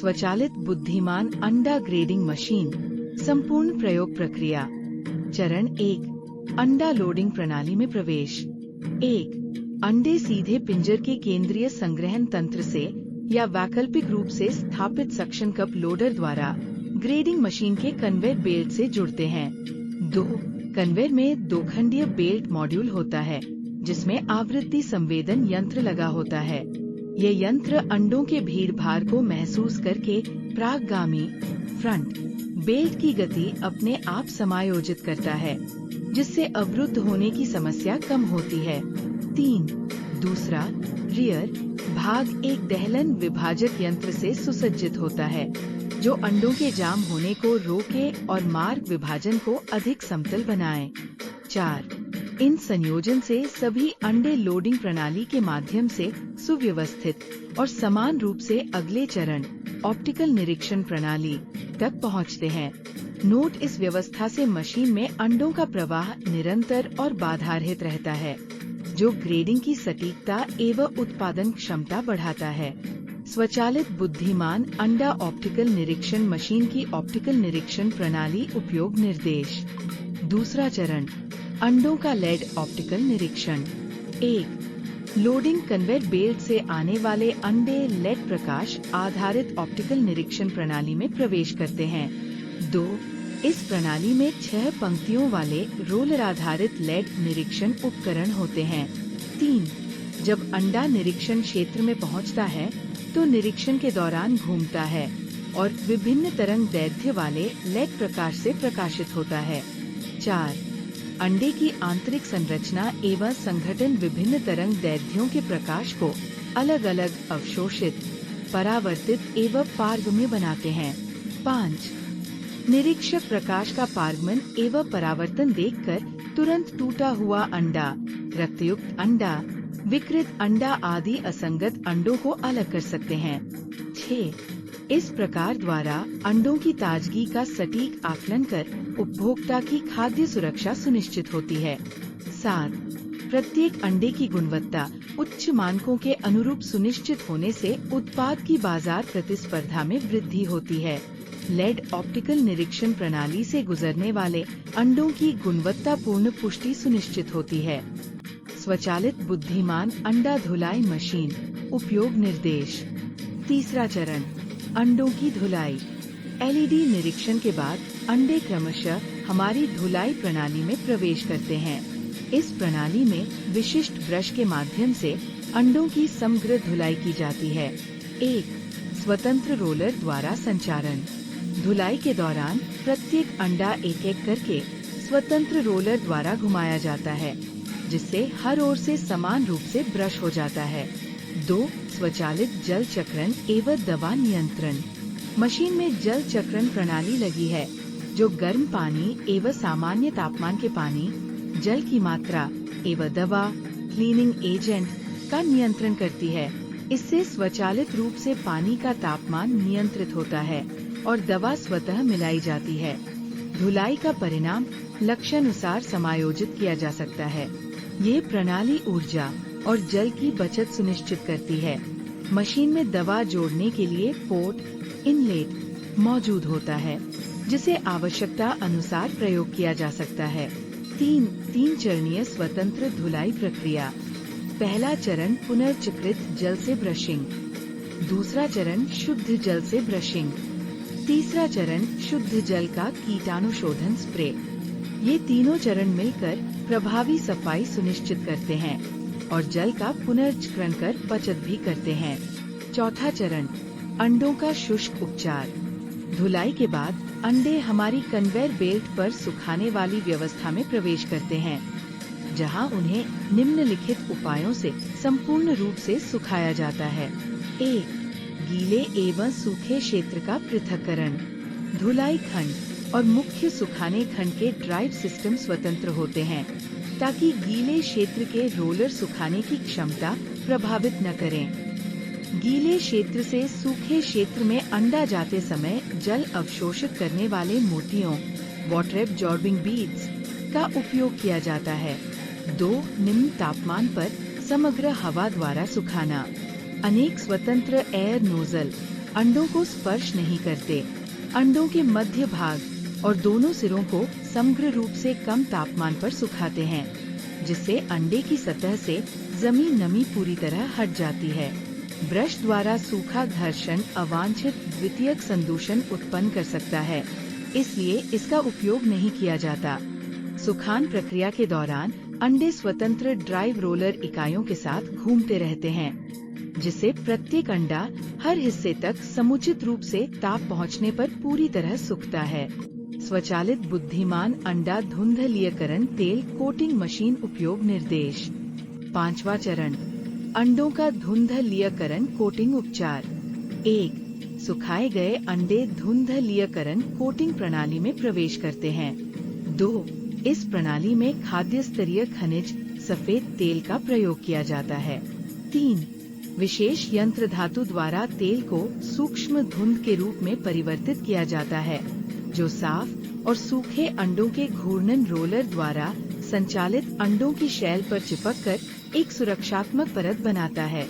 स्वचालित बुद्धिमान अंडा ग्रेडिंग मशीन। संपूर्ण प्रयोग प्रक्रिया। चरण 1, अंडा लोडिंग प्रणाली में प्रवेश। 1, अंडे सीधे पिंजर के केंद्रीय संग्रहण तंत्र से या वैकल्पिक रूप से स्थापित सक्शन कप लोडर द्वारा ग्रेडिंग मशीन के कन्वेयर बेल्ट से जुड़ते हैं। 2, कन्वेयर में 2 खंडीय बेल्ट मॉड्यूल होता है जिसमें आवृत्ति संवेदन यंत्र लगा होता है। ये यंत्र अंडों के भीड़ भार को महसूस करके प्रागगामी फ्रंट बेल्ट की गति अपने आप समायोजित करता है, जिससे अवरुद्ध होने की समस्या कम होती है। 3, दूसरा रियर भाग एक दहलन विभाजक यंत्र से सुसज्जित होता है जो अंडों के जाम होने को रोके और मार्ग विभाजन को अधिक समतल बनाए। 4, इन संयोजन से सभी अंडे लोडिंग प्रणाली के माध्यम से सुव्यवस्थित और समान रूप से अगले चरण ऑप्टिकल निरीक्षण प्रणाली तक पहुंचते हैं। नोट, इस व्यवस्था से मशीन में अंडों का प्रवाह निरंतर और बाधारहित रहता है, जो ग्रेडिंग की सटीकता एवं उत्पादन क्षमता बढ़ाता है। स्वचालित बुद्धिमान अंडा ऑप्टिकल निरीक्षण मशीन की ऑप्टिकल निरीक्षण प्रणाली उपयोग निर्देश। दूसरा चरण अंडों का लेड ऑप्टिकल निरीक्षण। 1, लोडिंग कन्वेयर बेल्ट से आने वाले अंडे लेड प्रकाश आधारित ऑप्टिकल निरीक्षण प्रणाली में प्रवेश करते हैं। 2, इस प्रणाली में 6 पंक्तियों वाले रोलर आधारित लेड निरीक्षण उपकरण होते हैं। 3, जब अंडा निरीक्षण क्षेत्र में पहुंचता है तो निरीक्षण के दौरान घूमता है और विभिन्न तरंग दैर्ध्य वाले लेड प्रकाश से प्रकाशित होता है। 4, अंडे की आंतरिक संरचना एवं संगठन विभिन्न तरंग दैर्ध्यों के प्रकाश को अलग अलग अवशोषित, परावर्तित एवं पारगम्य बनाते हैं। 5, निरीक्षक प्रकाश का पारगमन एवं परावर्तन देखकर तुरंत टूटा हुआ अंडा, रक्तयुक्त अंडा, विकृत अंडा आदि असंगत अंडों को अलग कर सकते हैं। 6, इस प्रकार द्वारा अंडों की ताजगी का सटीक आकलन कर उपभोक्ता की खाद्य सुरक्षा सुनिश्चित होती है। 7, प्रत्येक अंडे की गुणवत्ता उच्च मानकों के अनुरूप सुनिश्चित होने से उत्पाद की बाजार प्रतिस्पर्धा में वृद्धि होती है। लेड ऑप्टिकल निरीक्षण प्रणाली से गुजरने वाले अंडों की गुणवत्तापूर्ण पुष्टि सुनिश्चित होती है। स्वचालित बुद्धिमान अंडा धुलाई मशीन उपयोग निर्देश। तीसरा चरण अंडों की धुलाई। एलईडी निरीक्षण के बाद अंडे क्रमशः हमारी धुलाई प्रणाली में प्रवेश करते हैं। इस प्रणाली में विशिष्ट ब्रश के माध्यम से अंडों की समग्र धुलाई की जाती है। 1, स्वतंत्र रोलर द्वारा संचारण। धुलाई के दौरान प्रत्येक अंडा एक एक करके स्वतंत्र रोलर द्वारा घुमाया जाता है, जिससे हर ओर से समान रूप से ब्रश हो जाता है। 2, स्वचालित जल चक्रण एवं दवा नियंत्रण। मशीन में जल चक्रण प्रणाली लगी है जो गर्म पानी एवं सामान्य तापमान के पानी, जल की मात्रा एवं दवा, क्लीनिंग एजेंट का नियंत्रण करती है। इससे स्वचालित रूप से पानी का तापमान नियंत्रित होता है और दवा स्वतः मिलाई जाती है। धुलाई का परिणाम लक्ष्यानुसार समायोजित किया जा सकता है। ये प्रणाली ऊर्जा और जल की बचत सुनिश्चित करती है। मशीन में दवा जोड़ने के लिए पोर्ट इनलेट मौजूद होता है, जिसे आवश्यकता अनुसार प्रयोग किया जा सकता है। 3 चरणीय स्वतंत्र धुलाई प्रक्रिया। पहला चरण पुनर्चक्रित जल से ब्रशिंग। दूसरा चरण शुद्ध जल से ब्रशिंग। तीसरा चरण शुद्ध जल का कीटाणुशोधन स्प्रे। ये तीनों चरण मिलकर प्रभावी सफाई सुनिश्चित करते हैं और जल का पुनर्चक्रण कर बचत भी करते हैं। चौथा चरण अंडों का शुष्क उपचार। धुलाई के बाद अंडे हमारी कन्वेयर बेल्ट पर सुखाने वाली व्यवस्था में प्रवेश करते हैं, जहां उन्हें निम्नलिखित उपायों से संपूर्ण रूप से सुखाया जाता है। 1, गीले एवं सूखे क्षेत्र का पृथक्करण। धुलाई खंड और मुख्य सुखाने खंड के ड्राइव सिस्टम स्वतंत्र होते हैं, ताकि गीले क्षेत्र के रोलर सुखाने की क्षमता प्रभावित न करें। गीले क्षेत्र से सूखे क्षेत्र में अंडा जाते समय जल अवशोषित करने वाले मोतियों वाटर एब्जॉर्बिंग बीड्स का उपयोग किया जाता है। 2, निम्न तापमान पर समग्र हवा द्वारा सुखाना। अनेक स्वतंत्र एयर नोजल अंडों को स्पर्श नहीं करते। अंडों के मध्य भाग और दोनों सिरों को समग्र रूप से कम तापमान पर सुखाते हैं, जिससे अंडे की सतह से जमी नमी पूरी तरह हट जाती है। ब्रश द्वारा सूखा घर्षण अवांछित द्वितीयक संदूषण उत्पन्न कर सकता है, इसलिए इसका उपयोग नहीं किया जाता। सुखान प्रक्रिया के दौरान अंडे स्वतंत्र ड्राइव रोलर इकाइयों के साथ घूमते रहते हैं, जिससे प्रत्येक अंडा हर हिस्से तक समुचित रूप से ताप पहुंचने पर पूरी तरह सूखता है। स्वचालित बुद्धिमान अंडा धुंधलीयकरण तेल कोटिंग मशीन उपयोग निर्देश। 5वां चरण, अंडों का धुंधलीयकरण कोटिंग उपचार। 1. सुखाए गए अंडे धुंधलीयकरण कोटिंग प्रणाली में प्रवेश करते हैं। 2. इस प्रणाली में खाद्य स्तरीय खनिज सफेद तेल का प्रयोग किया जाता है। 3. विशेष यंत्र धातु द्वारा तेल को सूक्ष्म धुंध के रूप में परिवर्तित किया जाता है, जो साफ और सूखे अंडों के घूर्णन रोलर द्वारा संचालित अंडों की शैल पर चिपककर एक सुरक्षात्मक परत बनाता है।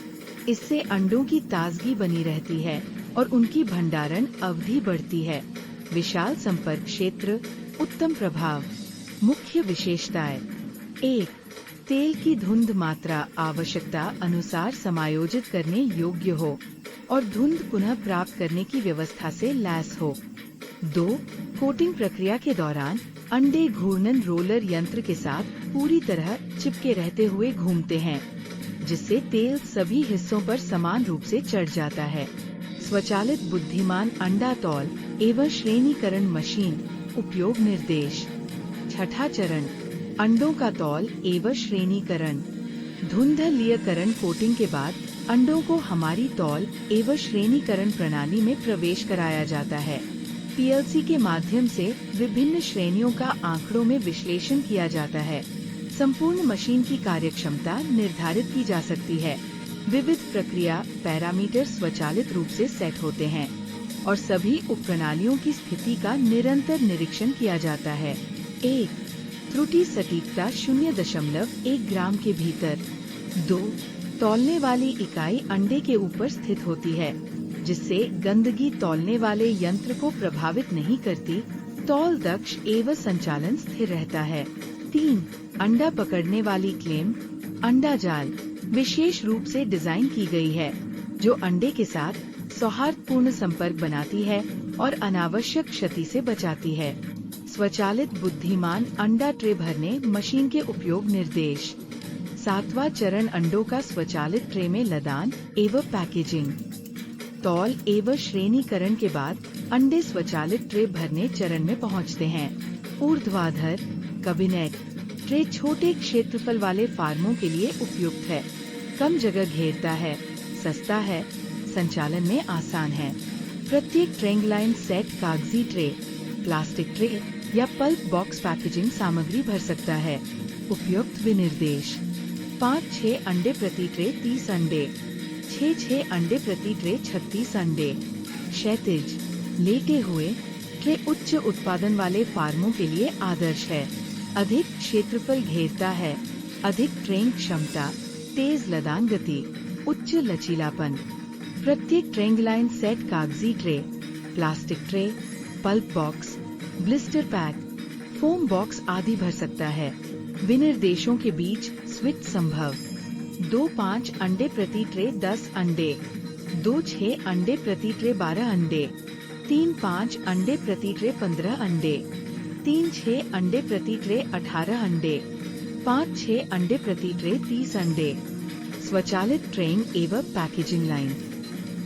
इससे अंडों की ताजगी बनी रहती है और उनकी भंडारण अवधि बढ़ती है। विशाल संपर्क क्षेत्र, उत्तम प्रभाव। मुख्य विशेषताएं। 1. तेल की धुंध मात्रा आवश्यकता अनुसार समायोजित करने योग्य हो और धुंध पुनः प्राप्त करने की व्यवस्था से लैस हो। 2. कोटिंग प्रक्रिया के दौरान अंडे घूर्णन रोलर यंत्र के साथ पूरी तरह चिपके रहते हुए घूमते हैं, जिससे तेल सभी हिस्सों पर समान रूप से चढ़ जाता है। स्वचालित बुद्धिमान अंडा तौल एवं श्रेणीकरण मशीन उपयोग निर्देश। 6ठा चरण, अंडों का तौल एवं श्रेणीकरण। धुंधलीयकरण कोटिंग के बाद अंडों को हमारी तौल एवं श्रेणीकरण प्रणाली में प्रवेश कराया जाता है। पीएलसी के माध्यम से विभिन्न श्रेणियों का आंकड़ों में विश्लेषण किया जाता है। संपूर्ण मशीन की कार्यक्षमता निर्धारित की जा सकती है। विविध प्रक्रिया पैरामीटर स्वचालित रूप से सेट होते हैं और सभी उपप्रणालियों की स्थिति का निरंतर निरीक्षण किया जाता है। 1. त्रुटि सटीकता 0.1 ग्राम के भीतर। 2. तौलने वाली इकाई अंडे के ऊपर स्थित होती है, जिससे गंदगी तौलने वाले यंत्र को प्रभावित नहीं करती। तौल दक्ष एवं संचालन स्थिर रहता है। 3. अंडा पकड़ने वाली क्लेम अंडा जाल विशेष रूप से डिजाइन की गई है, जो अंडे के साथ सौहार्दपूर्ण संपर्क बनाती है और अनावश्यक क्षति से बचाती है। स्वचालित बुद्धिमान अंडा ट्रे भरने मशीन के उपयोग निर्देश। 7वां चरण, अंडों का स्वचालित ट्रे में लदान एवं पैकेजिंग। तौल एवं श्रेणीकरण के बाद अंडे स्वचालित ट्रे भरने चरण में पहुंचते हैं। ऊर्ध्वाधर कैबिनेट ट्रे छोटे क्षेत्रफल वाले फार्मों के लिए उपयुक्त है, कम जगह घेरता है, सस्ता है, संचालन में आसान है। प्रत्येक ट्रेंग लाइन सेट कागजी ट्रे, प्लास्टिक ट्रे या पल्प बॉक्स पैकेजिंग सामग्री भर सकता है। उपयुक्त विनिर्देश। 5-6 अंडे प्रति ट्रे 30 अंडे, 6-6 अंडे प्रति ट्रे 36 अंडे। क्षैतिज लेटे हुए ट्रे उच्च उत्पादन वाले फार्मों के लिए आदर्श है। अधिक क्षेत्रफल घेरता है, अधिक ट्रेंग क्षमता, तेज लदान गति, उच्च लचीलापन। प्रत्येक ट्रेंग लाइन सेट कागजी tray, plastic tray, pulp box, blister pack, foam box आदि भर सकता है। विनिर्देशों के बीच स्विच संभव। 2-5 अंडे प्रति ट्रे 10 अंडे, 2-6 अंडे प्रति ट्रे 12 अंडे, 3-5 अंडे प्रति ट्रे 15 अंडे, 3-6 अंडे प्रति ट्रे 18 अंडे, 5-6 अंडे प्रति ट्रे 30 अंडे। स्वचालित ट्रेइंग एवं पैकेजिंग लाइन।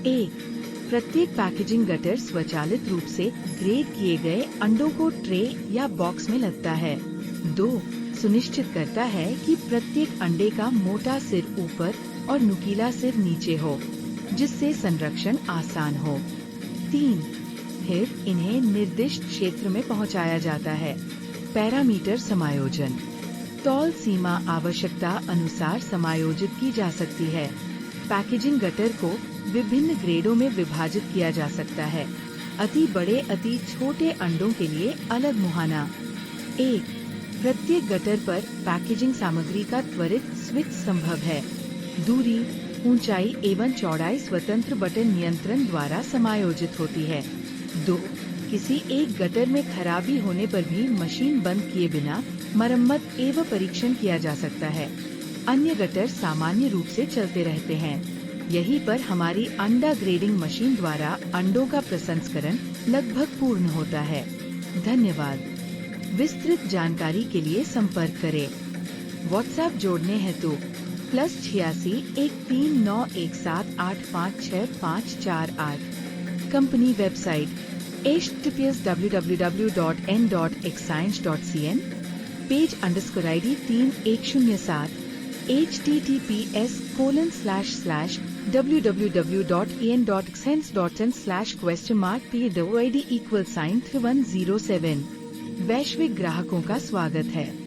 1. प्रत्येक पैकेजिंग गटर स्वचालित रूप से ग्रेड किए गए अंडों को ट्रे या बॉक्स में लगता है। 2. सुनिश्चित करता है कि प्रत्येक अंडे का मोटा सिर ऊपर और नुकीला सिर नीचे हो, जिससे संरक्षण आसान हो। 3. फिर इन्हें निर्दिष्ट क्षेत्र में पहुंचाया जाता है। पैरामीटर समायोजन। तौल सीमा आवश्यकता अनुसार समायोजित की जा सकती है। पैकेजिंग गटर को विभिन्न ग्रेडों में विभाजित किया जा सकता है। अति बड़े अति छोटे अंडों के लिए अलग मुहाना। 1. प्रत्येक गटर पर पैकेजिंग सामग्री का त्वरित स्विच संभव है। दूरी ऊंचाई एवं चौड़ाई स्वतंत्र बटन नियंत्रण द्वारा समायोजित होती है। 2. किसी एक गटर में खराबी होने पर भी मशीन बंद किए बिना मरम्मत एवं परीक्षण किया जा सकता है। अन्य गटर सामान्य रूप से चलते रहते हैं। यहीं पर हमारी अंडा ग्रेडिंग मशीन द्वारा अंडों का प्रसंस्करण लगभग पूर्ण होता है। धन्यवाद। विस्तृत जानकारी के लिए संपर्क करें। व्हाट्सएप जोड़ने हेतु +86 139178565548। Company website https://www.n.exscience.cn। Page _ID 3107 https://www.en.exscience.n/?PID =3107। वैश्विक ग्राहकों का स्वागत है।